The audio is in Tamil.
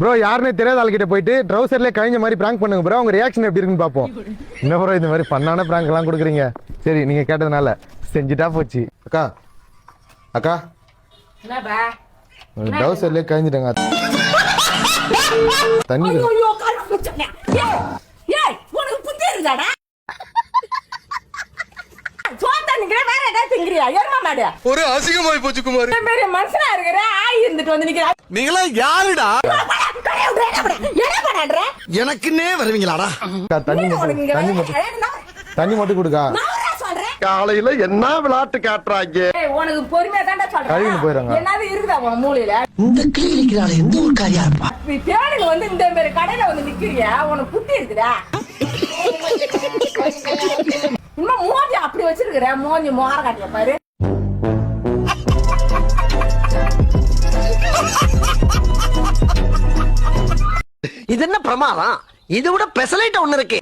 ப்ரோ யாருனே தெரியாத ஆள்கிட்ட போயிட்டு ட்ரௌசர்லேயே கழிஞ்ச மாதிரி பிராங்க் பண்ணுங்க ப்ரோ. உங்க ரியாக்ஷன் எப்படி இருக்குன்னு பார்ப்போம். என்ன ப்ரோ இந்த மாதிரி பண்ணான பிராங்க் எல்லாம் கொடுக்குறீங்க? சரி நீங்க கேட்டதுனால செஞ்சுட்டா போச்சு. அக்கா அக்கா ட்ரௌசர்லேயே கழிஞ்சிட்டாங்க தண்ணி. ஒரு அசிங்கமாய் போச்சு குமார். மனுஷனா இருக்கிற ஆய் இருந்துட்டு வந்து நிக்கிற நீங்களா யாருடா? எனக்குன்னே வருவீங்களாடா? தண்ணி மட்டும் கொடுக்கா. காலையில என்ன விளையாட்டு காட்டுறாங்க? உனக்கு பொறுமையா தாண்டா சொல்றேன். கழுவின்னு போயிடுறாங்க. என்னது இருக்குதா உன் மூலையில? இந்த கிளினிக்னால எந்த ஒரு காரியா இருப்பா? தேடுங்க வந்து இந்த மாதிரி கடையில வந்து நிக்கிறியா? உனக்கு புத்தி இருக்குதா? இன்னும் மோதி அப்படி வச்சிருக்கிற மோதி மோர காட்டிய பாரு. இது என்ன பிரமாதம்? இதை விட பெசலைட் ஒண்ணு இருக்கு.